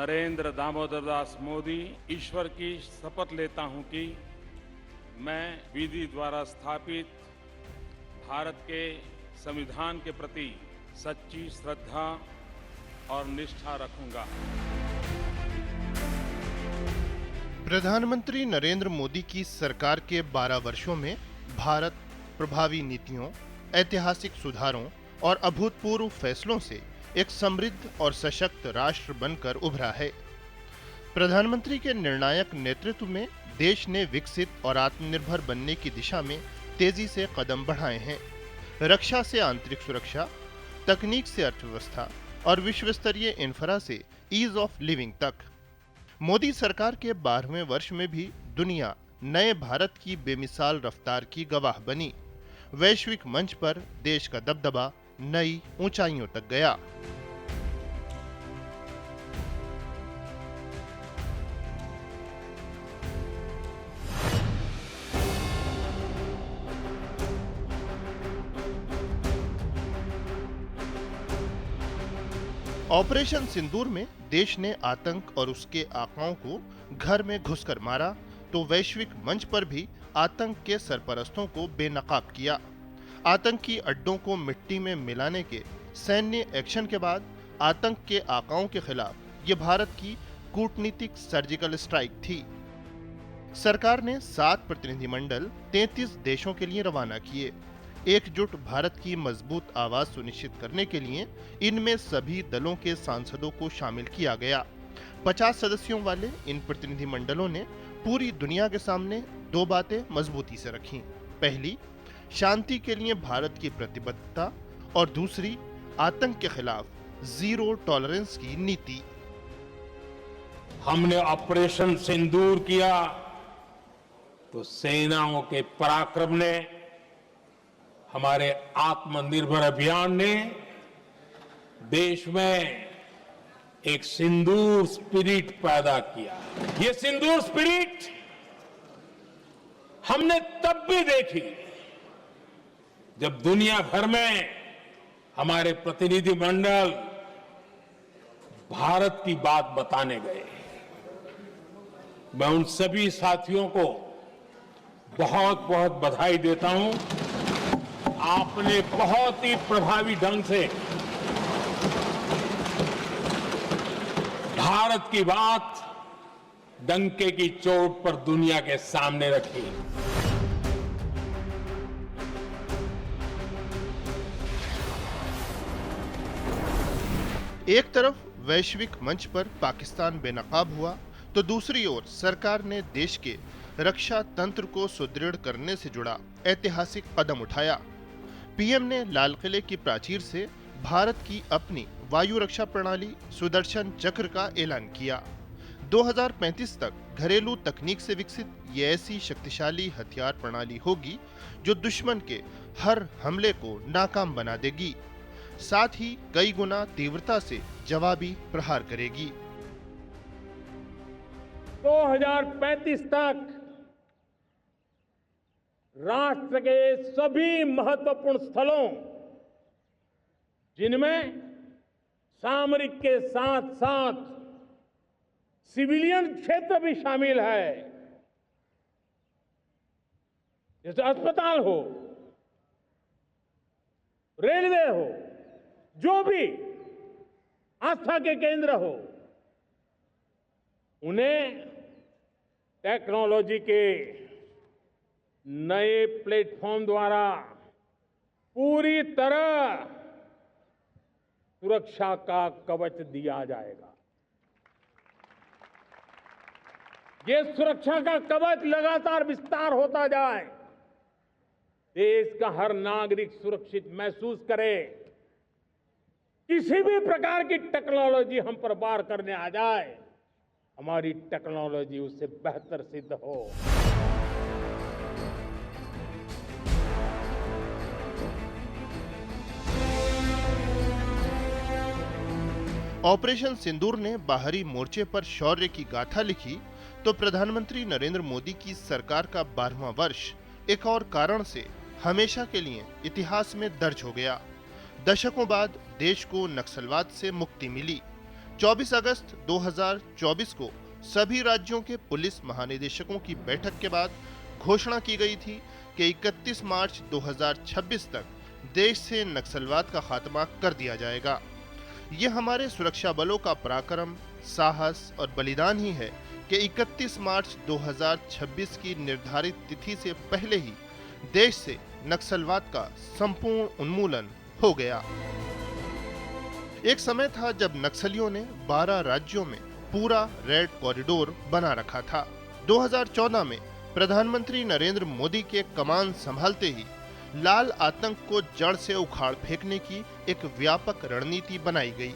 नरेंद्र दामोदर दास मोदी ईश्वर की शपथ लेता हूं कि मैं विधि द्वारा स्थापित भारत के संविधान के प्रति सच्ची श्रद्धा और निष्ठा रखूंगा। प्रधानमंत्री नरेंद्र मोदी की सरकार के 12 वर्षों में भारत प्रभावी नीतियों, ऐतिहासिक सुधारों और अभूतपूर्व फैसलों से एक समृद्ध और सशक्त राष्ट्र बनकर उभरा है। प्रधानमंत्री के निर्णायक नेतृत्व में देश ने विकसित और आत्मनिर्भर बनने की दिशा में तेजी से कदम बढ़ाए हैं। रक्षा से आंतरिक सुरक्षा, तकनीक से अर्थव्यवस्था और विश्व स्तरीय इंफ्रा से ईज ऑफ लिविंग तक। मोदी सरकार के 12वें वर्ष में भी दुनिया नए भारत की बेमिसाल रफ्तार की गवाह बनी। वैश्विक मंच पर देश का दबदबा नई ऊंचाइयों तक गया। ऑपरेशन सिंदूर में देश ने आतंक और उसके आकाओं को घर में घुसकर मारा, तो वैश्विक मंच पर भी आतंक के सरपरस्तों को बेनकाब किया। आतंकी अड्डों को मिट्टी में मिलाने के सैन्य एक्शन के बाद आतंक के आकाओं के खिलाफ ये भारत की कूटनीतिक सर्जिकल स्ट्राइक थी। सरकार ने 7 प्रतिनिधिमंडल 33 देशों के लिए रवाना किए। एकजुट भारत की मजबूत आवाज सुनिश्चित करने के लिए इनमें सभी दलों के सांसदों को शामिल किया गया। 50 सदस्यों वाले इन प्रतिनिधिमंडलों ने पूरी दुनिया के सामने 2 बातें मजबूती से रखीं। पहली, शांति के लिए भारत की प्रतिबद्धता और दूसरी, आतंक के खिलाफ जीरो टॉलरेंस की नीति। हमने ऑपरेशन सिंदूर किया तो सेनाओं के पराक्रम ने, हमारे आत्मनिर्भर अभियान ने देश में एक सिंदूर स्पिरिट पैदा किया। ये सिंदूर स्पिरिट हमने तब भी देखी जब दुनिया भर में हमारे प्रतिनिधि मंडल भारत की बात बताने गए। मैं उन सभी साथियों को बहुत बहुत बधाई देता हूं। आपने बहुत ही प्रभावी ढंग से भारत की बात डंके की चोट पर दुनिया के सामने रखी। एक तरफ वैश्विक मंच पर पाकिस्तान बेनकाब हुआ, तो दूसरी ओर सरकार ने देश के रक्षा तंत्र को सुदृढ़ करने से जुड़ा ऐतिहासिक कदम उठाया। पीएम ने लाल किले की प्राचीर से भारत की अपनी वायु रक्षा प्रणाली सुदर्शन चक्र का ऐलान किया। 2035 तक घरेलू तकनीक से विकसित ये ऐसी शक्तिशाली हथियार प्रणाली होगी जो दुश्मन के हर हमले को नाकाम बना देगी, साथ ही कई गुना तीव्रता से जवाबी प्रहार करेगी। 2035 तक राष्ट्र के सभी महत्वपूर्ण स्थलों, जिनमें सामरिक के साथ साथ सिविलियन क्षेत्र भी शामिल है, जैसे अस्पताल हो, रेलवे हो, जो भी आस्था के केंद्र हो, उन्हें टेक्नोलॉजी के नए प्लेटफॉर्म द्वारा पूरी तरह सुरक्षा का कवच दिया जाएगा। ये सुरक्षा का कवच लगातार विस्तार होता जाए, देश का हर नागरिक सुरक्षित महसूस करे। किसी भी प्रकार की टेक्नोलॉजी हम पर वार करने आ जाए, हमारी टेक्नोलॉजी उससे बेहतर सिद्ध हो। ऑपरेशन सिंदूर ने बाहरी मोर्चे पर शौर्य की गाथा लिखी, तो प्रधानमंत्री नरेंद्र मोदी की सरकार का 12वां वर्ष एक और कारण से हमेशा के लिए इतिहास में दर्ज हो गया। दशकों बाद देश को नक्सलवाद से मुक्ति मिली, 24 अगस्त 2024 को सभी राज्यों के पुलिस महानिदेशकों की बैठक के बाद घोषणा की गई थी कि 31 मार्च 2026 तक देश से नक्सलवाद का खात्मा कर दिया जाएगा। ये हमारे सुरक्षा बलों का पराक्रम, साहस और बलिदान ही है कि 31 मार्च 2026 की निर्धारित तिथि से पहले ही देश से नक्सलवाद का संपूर्ण उन्मूलन हो गया। एक समय था जब नक्सलियों ने 12 राज्यों में पूरा रेड कॉरिडोर बना रखा था। 2014 में प्रधानमंत्री नरेंद्र मोदी के कमान संभालते ही लाल आतंक को जड़ से उखाड़ फेंकने की एक व्यापक रणनीति बनाई गई।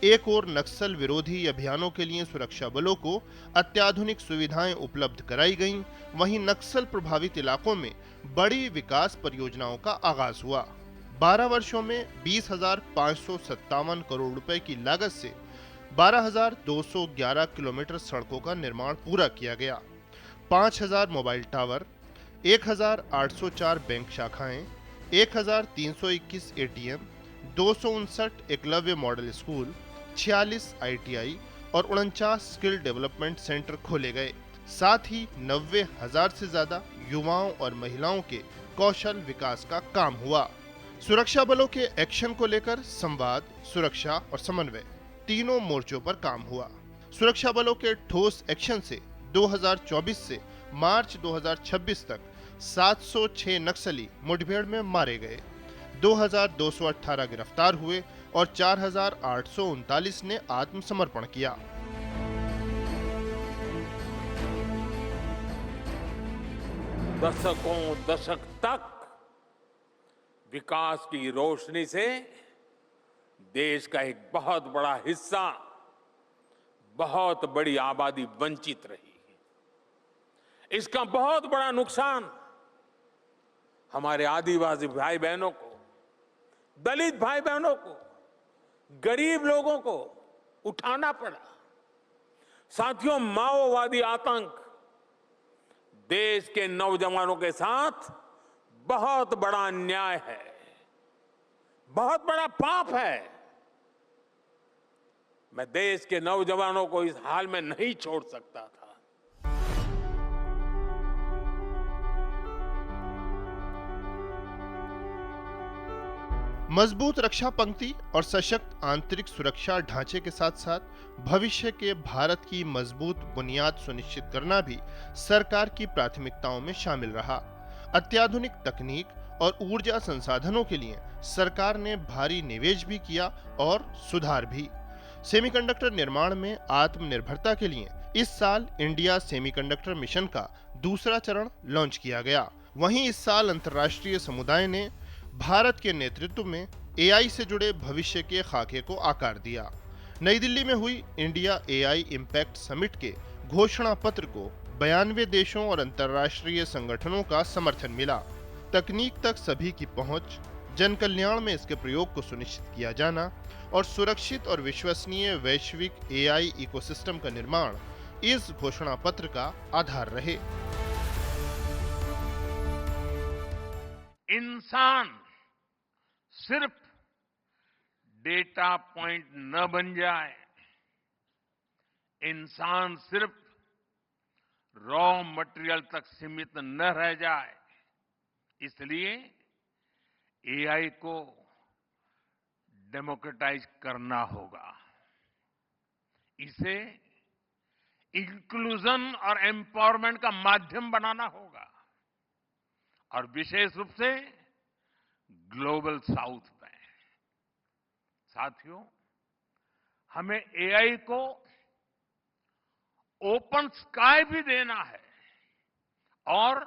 एक ओर नक्सल विरोधी अभियानों के लिए सुरक्षा बलों को अत्याधुनिक सुविधाएं उपलब्ध कराई गईं, वहीं नक्सल प्रभावित इलाकों में बड़ी विकास परियोजनाओं का आगाज हुआ। 12 वर्षों में 20,557 करोड़ रुपए की लागत से 12,211 किलोमीटर सड़कों का निर्माण पूरा किया गया। 5,000 मोबाइल टावर, 1,804 बैंक शाखाएं, 1,321 ATM, 259 Eklavya model school, 46 ITI और 49 स्किल डेवलपमेंट सेंटर खोले गए। साथ ही 90,000 से ज्यादा युवाओं और महिलाओं के कौशल विकास का काम हुआ। सुरक्षा बलों के एक्शन को लेकर संवाद, सुरक्षा और समन्वय तीनों मोर्चों पर काम हुआ। सुरक्षा बलों के ठोस एक्शन से 2024 से मार्च 2026 तक 706 नक्सली मुठभेड़ में मारे गए, 2,218 गिरफ्तार हुए और 4,839 ने आत्मसमर्पण किया। दशकों दशक तक विकास की रोशनी से देश का एक बहुत बड़ा हिस्सा, बहुत बड़ी आबादी वंचित रही। इसका बहुत बड़ा नुकसान हमारे आदिवासी भाई बहनों को, दलित भाई बहनों को, गरीब लोगों को उठाना पड़ा। साथियों, माओवादी आतंक देश के नौजवानों के साथ बहुत बड़ा अन्याय है, बहुत बड़ा पाप है। मैं देश के नौजवानों को इस हाल में नहीं छोड़ सकता था। मजबूत रक्षा पंक्ति और सशक्त आंतरिक सुरक्षा ढांचे के साथ साथ भविष्य के भारत की मजबूत बुनियाद सुनिश्चित करना भी सरकार की प्राथमिकताओं में शामिल रहा। अत्याधुनिक तकनीक और ऊर्जा संसाधनों के लिए सरकार ने भारी निवेश भी किया और सुधार भी। सेमीकंडक्टर निर्माण में आत्मनिर्भरता के लिए इस साल इंडिया सेमीकंडक्टर मिशन का दूसरा चरण लॉन्च किया गया। वहीं इस साल अंतर्राष्ट्रीय समुदाय ने भारत के नेतृत्व में AI से जुड़े भविष्य के खाके को आकार दिया। नई दिल्ली में हुई इंडिया AI इम्पैक्ट समिट के घोषणा पत्र को 92 देशों और अंतर्राष्ट्रीय संगठनों का समर्थन मिला। तकनीक तक सभी की पहुंच, जन कल्याण में इसके प्रयोग को सुनिश्चित किया जाना और सुरक्षित और विश्वसनीय वैश्विक AI इकोसिस्टम का निर्माण इस घोषणा पत्र का आधार रहे। इंसान सिर्फ डेटा पॉइंट न बन जाए, इंसान सिर्फ रॉ मटेरियल तक सीमित न रह जाए, इसलिए AI को डेमोक्रेटाइज करना होगा। इसे इंक्लूजन और एम्पावरमेंट का माध्यम बनाना होगा और विशेष रूप से ग्लोबल साउथ में। साथियों, हमें AI को ओपन स्काई भी देना है और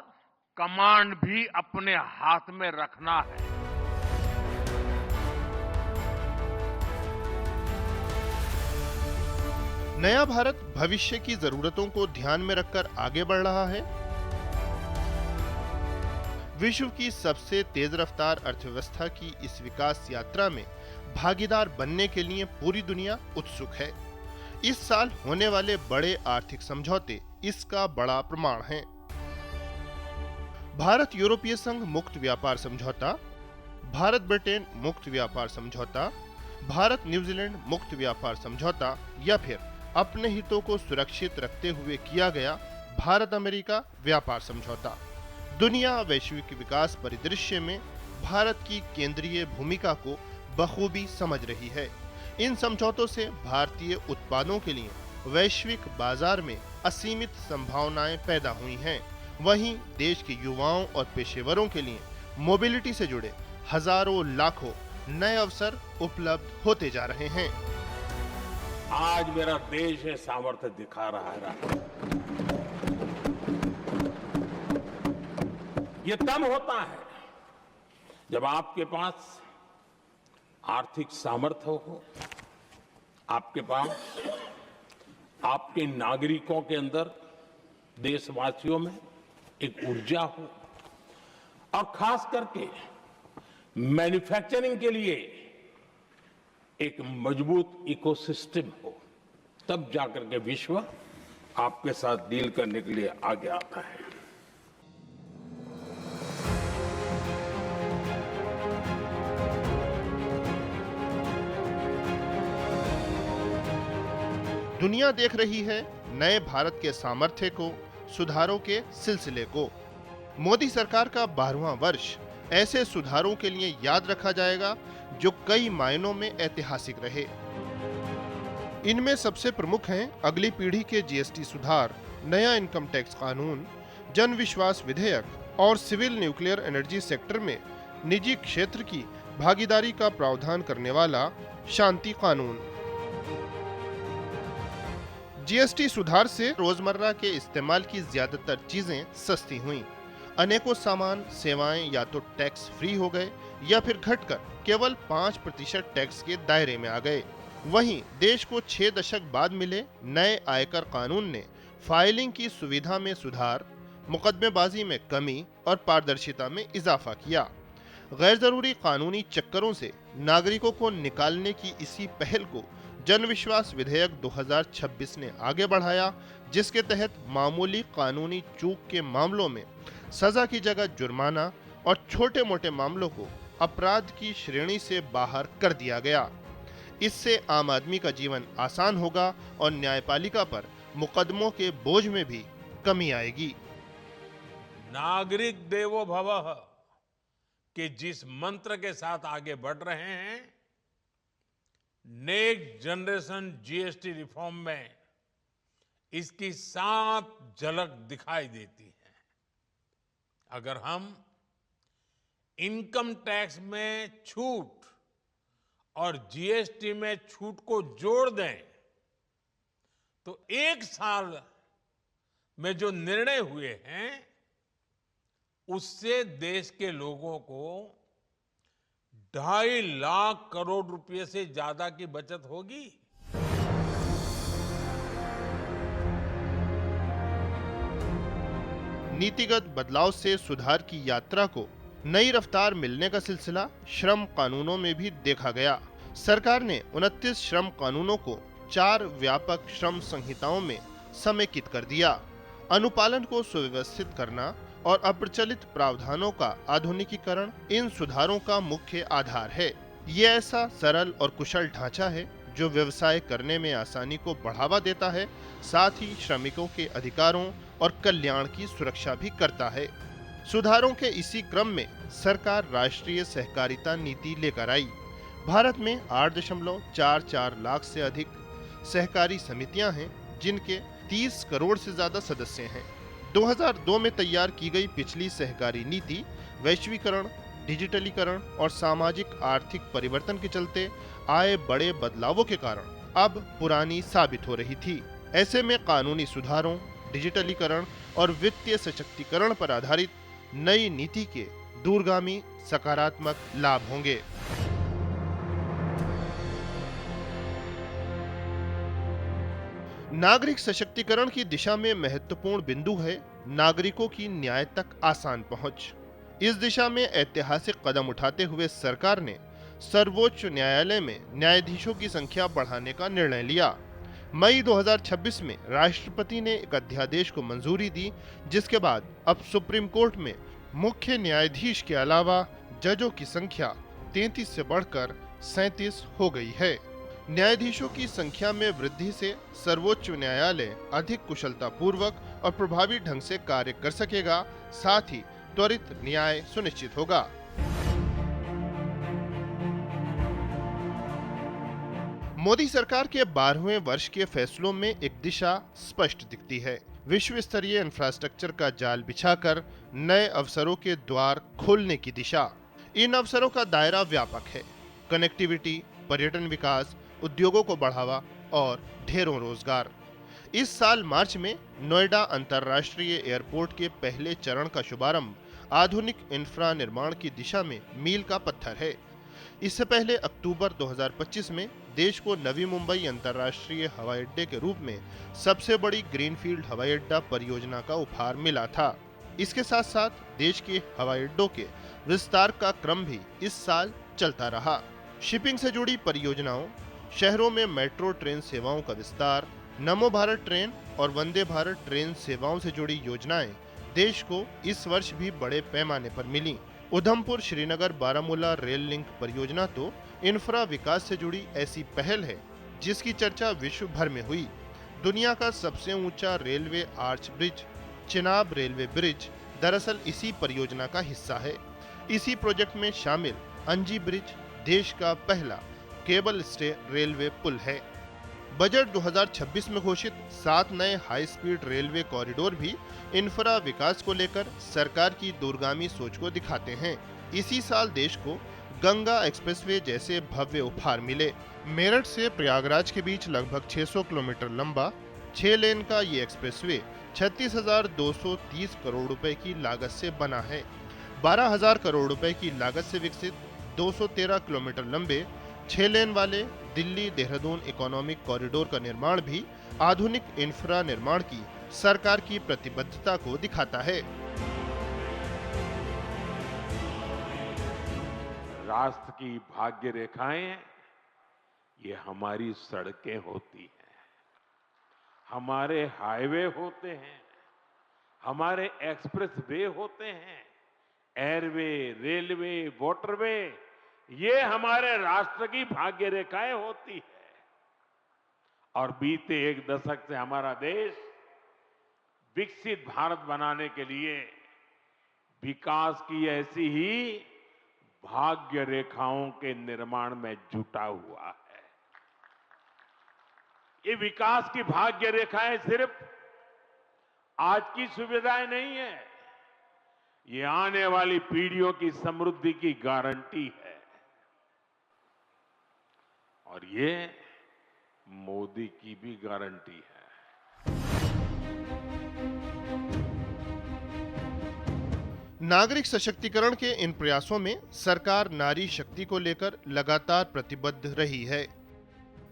कमांड भी अपने हाथ में रखना है। नया भारत भविष्य की जरूरतों को ध्यान में रखकर आगे बढ़ रहा है। विश्व की सबसे तेज रफ्तार अर्थव्यवस्था की इस विकास यात्रा में भागीदार बनने के लिए पूरी दुनिया उत्सुक है। इस साल होने वाले बड़े आर्थिक समझौते इसका बड़ा प्रमाण हैं। भारत यूरोपीय संघ मुक्त व्यापार समझौता, भारत ब्रिटेन मुक्त व्यापार समझौता, भारत न्यूजीलैंड मुक्त व्यापार समझौता या फिर अपने हितों को सुरक्षित रखते हुए किया गया भारत अमेरिका व्यापार समझौता। दुनिया वैश्विक विकास परिदृश्य में भारत की केंद्रीय भूमिका को बखूबी समझ रही है। इन समझौतों से भारतीय उत्पादों के लिए वैश्विक बाजार में असीमित संभावनाएं पैदा हुई हैं। वहीं देश के युवाओं और पेशेवरों के लिए मोबिलिटी से जुड़े हजारों लाखों नए अवसर उपलब्ध होते जा रहे हैं। आज मेरा देश ये सामर्थ्य दिखा रहा है। ये तब होता है जब आपके पास आर्थिक सामर्थ्य हो, आपके पास आपके नागरिकों के अंदर, देशवासियों में एक ऊर्जा हो और खास करके मैन्युफैक्चरिंग के लिए एक मजबूत इकोसिस्टम हो, तब जाकर के विश्व आपके साथ डील करने के लिए आगे आता है। दुनिया देख रही है नए भारत के सामर्थ्य को, सुधारों के सिलसिले को। मोदी सरकार का 12वां वर्ष ऐसे सुधारों के लिए याद रखा जाएगा जो कई मायनों में ऐतिहासिक रहे। इनमें सबसे प्रमुख हैं अगली पीढ़ी के जीएसटी सुधार, नया इनकम टैक्स कानून, जन विश्वास विधेयक और सिविल न्यूक्लियर एनर्जी सेक्टर में निजी क्षेत्र की भागीदारी का प्रावधान करने वाला शांति कानून। जीएसटी सुधार से रोजमर्रा के इस्तेमाल की ज्यादातर चीजें सस्ती हुईं। अनेकों सामान सेवाएं या तो टैक्स फ्री हो गए या फिर घटकर केवल 5% टैक्स के दायरे में आ गए। वहीं देश को 6 दशक बाद मिले नए आयकर कानून ने फाइलिंग की सुविधा में सुधार, मुकदमेबाजी में कमी और पारदर्शिता में इजाफा किया। गैर जरूरी कानूनी चक्करों से नागरिकों को निकालने की इसी पहल को जन विश्वास विधेयक 2026 ने आगे बढ़ाया, जिसके तहत मामूली कानूनी चूक के मामलों में सजा की जगह जुर्माना और छोटे मोटे मामलों को अपराध की श्रेणी से बाहर कर दिया गया। इससे आम आदमी का जीवन आसान होगा और न्यायपालिका पर मुकदमों के बोझ में भी कमी आएगी। नागरिक देवो भवः के जिस मंत्र के साथ आगे बढ़ रहे हैं, नेक्स्ट जनरेशन जीएसटी रिफॉर्म में इसकी साफ झलक दिखाई देती है। अगर हम इनकम टैक्स में छूट और जीएसटी में छूट को जोड़ दें तो 1 साल में जो निर्णय हुए हैं उससे देश के लोगों को 2.5 लाख करोड़ रुपए से ज्यादा की बचत होगी। नीतिगत बदलाव से सुधार की यात्रा को नई रफ्तार मिलने का सिलसिला श्रम कानूनों में भी देखा गया। सरकार ने 29 श्रम कानूनों को 4 व्यापक श्रम संहिताओं में समेकित कर दिया। अनुपालन को सुव्यवस्थित करना और अप्रचलित प्रावधानों का आधुनिकीकरण इन सुधारों का मुख्य आधार है। ये ऐसा सरल और कुशल ढांचा है जो व्यवसाय करने में आसानी को बढ़ावा देता है, साथ ही श्रमिकों के अधिकारों और कल्याण की सुरक्षा भी करता है। सुधारों के इसी क्रम में सरकार राष्ट्रीय सहकारिता नीति लेकर आई। भारत में 8.44 लाख से अधिक सहकारी समितियां हैं, जिनके 30 करोड़ से ज्यादा सदस्य हैं। 2002 में तैयार की गई पिछली सहकारी नीति वैश्वीकरण, डिजिटलीकरण और सामाजिक आर्थिक परिवर्तन के चलते आए बड़े बदलावों के कारण अब पुरानी साबित हो रही थी। ऐसे में कानूनी सुधारों, डिजिटलीकरण और वित्तीय सशक्तिकरण पर आधारित नई नीति के दूरगामी सकारात्मक लाभ होंगे। नागरिक सशक्तिकरण की दिशा में महत्वपूर्ण बिंदु है नागरिकों की न्याय तक आसान पहुंच। इस दिशा में ऐतिहासिक कदम उठाते हुए सरकार ने सर्वोच्च न्यायालय में न्यायाधीशों की संख्या बढ़ाने का निर्णय लिया। मई 2026 में राष्ट्रपति ने एक अध्यादेश को मंजूरी दी, जिसके बाद अब सुप्रीम कोर्ट में मुख्य न्यायाधीश के अलावा जजों की संख्या 33 से बढ़कर 37 हो गई है। न्यायाधीशों की संख्या में वृद्धि से सर्वोच्च न्यायालय अधिक कुशलता पूर्वक और प्रभावी ढंग से कार्य कर सकेगा, साथ ही त्वरित न्याय सुनिश्चित होगा। मोदी सरकार के 12वें वर्ष के फैसलों में एक दिशा स्पष्ट दिखती है। विश्व स्तरीय इंफ्रास्ट्रक्चर का जाल बिछाकर नए अवसरों के द्वार खोलने की दिशा। इन अवसरों का दायरा व्यापक है। कनेक्टिविटी, पर्यटन विकास, उद्योगों को बढ़ावा और ढेरों रोजगार। इस साल मार्च में नोएडा अंतर्राष्ट्रीय एयरपोर्ट के पहले चरण का शुभारंभ आधुनिक इंफ्रा निर्माण की दिशा में मील का पत्थर है। इससे पहले अक्टूबर 2025 में देश को नवी मुंबई अंतर्राष्ट्रीय हवाई अड्डे के रूप में सबसे बड़ी ग्रीनफील्ड हवाई अड्डा परियोजना का उपहार मिला था। इसके साथ साथ देश के हवाई अड्डों के विस्तार का क्रम भी इस साल चलता रहा। शिपिंग से जुड़ी परियोजनाओं, शहरों में मेट्रो ट्रेन सेवाओं का विस्तार, नमो भारत ट्रेन और वंदे भारत ट्रेन सेवाओं से जुड़ी योजनाएं देश को इस वर्ष भी बड़े पैमाने पर मिली। उधमपुर श्रीनगर बारामूला रेल लिंक परियोजना तो इंफ्रा विकास से जुड़ी ऐसी पहल है जिसकी चर्चा विश्व भर में हुई। दुनिया का सबसे ऊंचा railway arch bridge, Chenab railway bridge, दरअसल इसी परियोजना का हिस्सा है। इसी प्रोजेक्ट में शामिल अंजी ब्रिज देश का पहला केबल स्टे रेलवे पुल है। बजट 2026 में घोषित 7 नए हाई स्पीड रेलवे कॉरिडोर भी इंफ्रा विकास को लेकर सरकार की दूरगामी सोच को दिखाते हैं। इसी साल देश को गंगा एक्सप्रेसवे जैसे भव्य उपहार मिले। मेरठ से प्रयागराज के बीच लगभग 600 किलोमीटर लंबा 6 लेन का ये एक्सप्रेसवे 36,230 करोड़ रुपए की लागत से बना है। 12,000 करोड़ रुपए की लागत से विकसित 213 किलोमीटर लंबे 6 लेन वाले दिल्ली देहरादून इकोनॉमिक कॉरिडोर का निर्माण भी आधुनिक इंफ्रा निर्माण की सरकार की प्रतिबद्धता को दिखाता है। राष्ट्र की भाग्य रेखाएं ये हमारी सड़कें होती हैं, हमारे हाईवे होते हैं, हमारे एक्सप्रेस वे होते हैं, एयरवे, रेलवे, वाटरवे, ये हमारे राष्ट्र की भाग्य रेखाएं होती है। और बीते एक दशक से हमारा देश विकसित भारत बनाने के लिए विकास की ऐसी ही भाग्य रेखाओं के निर्माण में जुटा हुआ है। ये विकास की भाग्य रेखाएं सिर्फ आज की सुविधाएं नहीं है, ये आने वाली पीढ़ियों की समृद्धि की गारंटी है। और ये मोदी की भी गारंटी है। नागरिक सशक्तिकरण के इन प्रयासों में सरकार नारी शक्ति को लेकर लगातार प्रतिबद्ध रही है।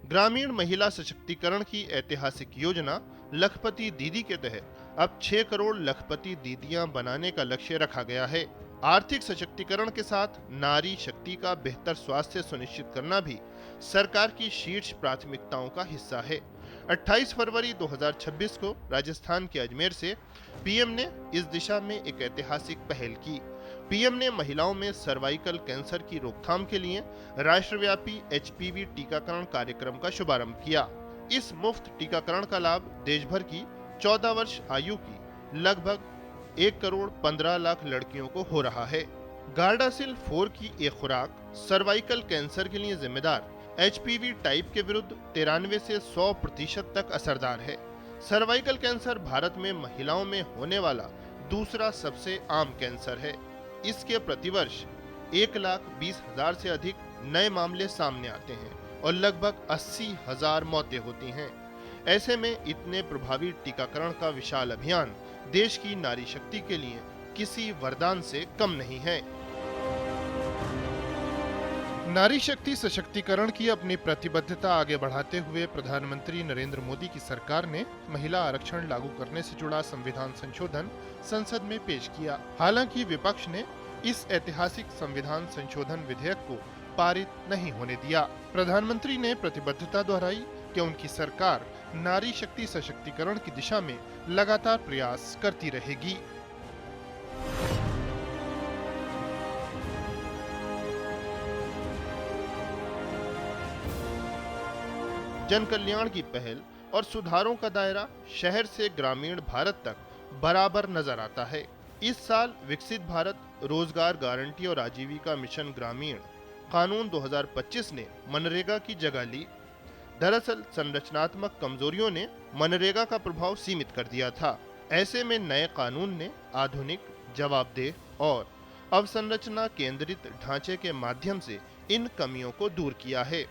ग्रामीण महिला सशक्तिकरण की ऐतिहासिक योजना लखपति दीदी के तहत अब 6 करोड़ लखपति दीदियां बनाने का लक्ष्य रखा गया है। आर्थिक सशक्तिकरण के साथ नारी शक्ति का बेहतर स्वास्थ्य सुनिश्चित करना भी सरकार की शीर्ष प्राथमिकताओं का हिस्सा है। 28 फरवरी 2026 को राजस्थान के अजमेर से पीएम ने इस दिशा में एक ऐतिहासिक पहल की। पीएम ने महिलाओं में सर्वाइकल कैंसर की रोकथाम के लिए राष्ट्रव्यापी HPV टीकाकरण कार्यक्रम का शुभारंभ किया। इस मुफ्त टीकाकरण का लाभ देश भर की 14 वर्ष आयु की लगभग 1 करोड़ 15 लाख लड़कियों को हो रहा है। गार्डासिल 4 की एक खुराक सर्वाइकल कैंसर के लिए जिम्मेदार HPV टाइप के विरुद्ध 93 से 100% तक असरदार है। सर्वाइकल कैंसर भारत में महिलाओं में होने वाला दूसरा सबसे आम कैंसर है। इसके प्रतिवर्ष 1,20,000 से अधिक नए मामले सामने आते हैं और लगभग 80,000 मौतें होती हैं। ऐसे में इतने प्रभावी टीकाकरण का विशाल अभियान देश की नारी शक्ति के लिए किसी वरदान से कम नहीं है। नारी शक्ति सशक्तिकरण की अपनी प्रतिबद्धता आगे बढ़ाते हुए प्रधानमंत्री नरेंद्र मोदी की सरकार ने महिला आरक्षण लागू करने से जुड़ा संविधान संशोधन संसद में पेश किया। हालांकि विपक्ष ने इस ऐतिहासिक संविधान संशोधन विधेयक को पारित नहीं होने दिया। प्रधानमंत्री ने प्रतिबद्धता दोहराई कि उनकी सरकार नारी शक्ति सशक्तिकरण की दिशा में लगातार प्रयास करती रहेगी। जन कल्याण की पहल और सुधारों का दायरा शहर से ग्रामीण भारत तक बराबर नजर आता है। इस साल विकसित भारत रोजगार गारंटी और आजीविका मिशन ग्रामीण कानून 2025 ने मनरेगा की जगह ली। दरअसल संरचनात्मक कमजोरियों ने मनरेगा का प्रभाव सीमित कर दिया था। ऐसे में नए कानून ने आधुनिक, जवाबदेह और अवसंरचना केंद्रित ढांचे के माध्यम से इन कमियों को दूर किया है।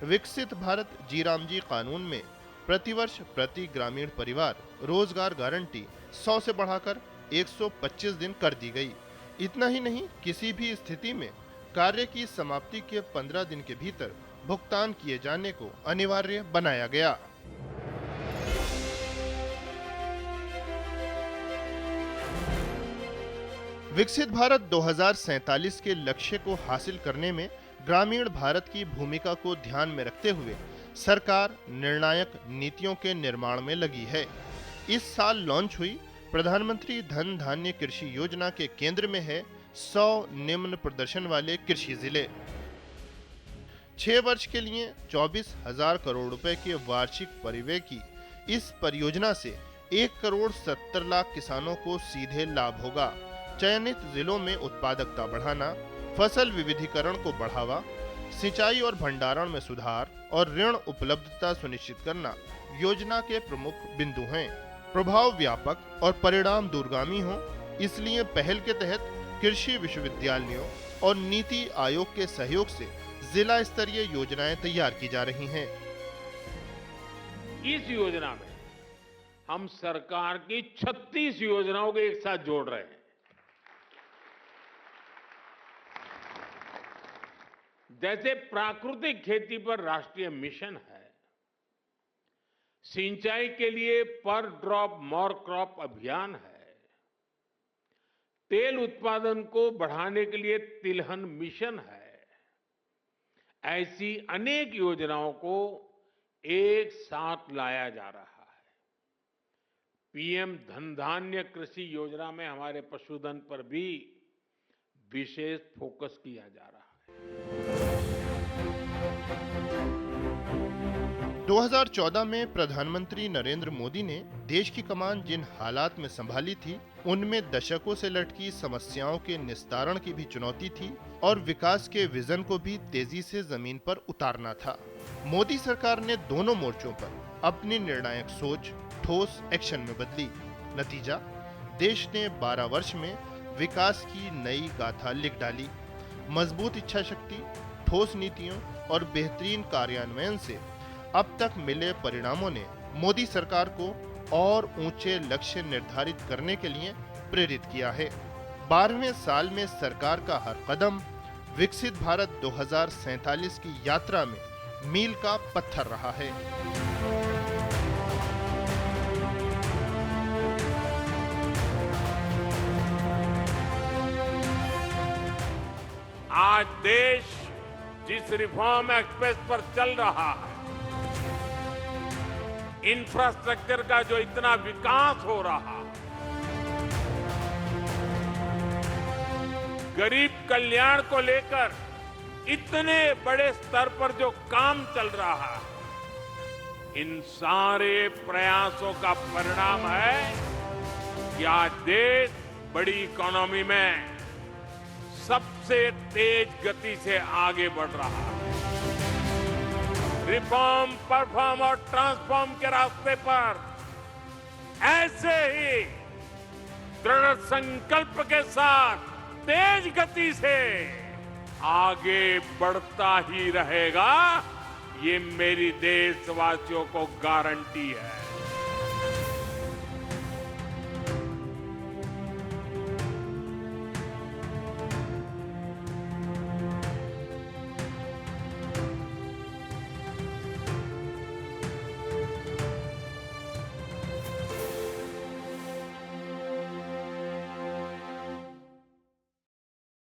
विकसित भारत जीरामजी कानून में प्रतिवर्ष प्रति ग्रामीण परिवार रोजगार गारंटी 100 से बढ़ाकर 125 दिन कर दी गई। इतना ही नहीं, किसी भी स्थिति में कार्य की समाप्ति के 15 दिन के भीतर भुगतान किए जाने को अनिवार्य बनाया गया। विकसित भारत 2047 के लक्ष्य को हासिल करने में ग्रामीण भारत की भूमिका को ध्यान में रखते हुए सरकार निर्णायक नीतियों के निर्माण में लगी है। इस साल लॉन्च हुई प्रधानमंत्री धन धान्य कृषि योजना के केंद्र में है 100 निम्न प्रदर्शन वाले कृषि जिले। 6 वर्ष के लिए 24,000 करोड़ रुपए के वार्षिक परिव्यय की इस परियोजना से 1 करोड़ 70 लाख किसानों को सीधे लाभ होगा। चयनित जिलों में उत्पादकता बढ़ाना, फसल विविधीकरण को बढ़ावा, सिंचाई और भंडारण में सुधार और ऋण उपलब्धता सुनिश्चित करना योजना के प्रमुख बिंदु हैं। प्रभाव व्यापक और परिणाम दूरगामी हो, इसलिए पहल के तहत कृषि विश्वविद्यालयों और नीति आयोग के सहयोग से जिला स्तरीय योजनाएं तैयार की जा रही हैं। इस योजना में हम सरकार की 36 योजनाओं को एक साथ जोड़ रहे हैं। जैसे प्राकृतिक खेती पर राष्ट्रीय मिशन है, सिंचाई के लिए पर ड्रॉप मोर क्रॉप अभियान है, तेल उत्पादन को बढ़ाने के लिए तिलहन मिशन है, ऐसी अनेक योजनाओं को एक साथ लाया जा रहा है। पीएम धन धान्य कृषि योजना में हमारे पशुधन पर भी विशेष फोकस किया जा रहा है। 2014 में प्रधानमंत्री नरेंद्र मोदी ने देश की कमान जिन हालात में संभाली थी, उनमें दशकों से लटकी समस्याओं के निस्तारण की भी चुनौती थी और विकास के विजन को भी तेजी से जमीन पर उतारना था। मोदी सरकार ने दोनों मोर्चों पर अपनी निर्णायक सोच ठोस एक्शन में बदली। नतीजा, देश ने 12 वर्ष में विकास की नई गाथा लिख डाली। मजबूत इच्छा शक्ति, ठोस नीतियों और बेहतरीन कार्यान्वयन से अब तक मिले परिणामों ने मोदी सरकार को और ऊंचे लक्ष्य निर्धारित करने के लिए प्रेरित किया है। 12वें साल में सरकार का हर कदम विकसित भारत 2047 की यात्रा में मील का पत्थर रहा है। आज देश जिस रिफॉर्म एक्सप्रेस पर चल रहा है, इंफ्रास्ट्रक्चर का जो इतना विकास हो रहा है, गरीब कल्याण को लेकर इतने बड़े स्तर पर जो काम चल रहा है, इन सारे प्रयासों का परिणाम है कि आज देश बड़ी इकोनॉमी में सबसे तेज गति से आगे बढ़ रहा है। रिफॉर्म, परफॉर्म और ट्रांसफॉर्म के रास्ते पर ऐसे ही दृढ़ संकल्प के साथ तेज गति से आगे बढ़ता ही रहेगा, ये मेरी देशवासियों को गारंटी है।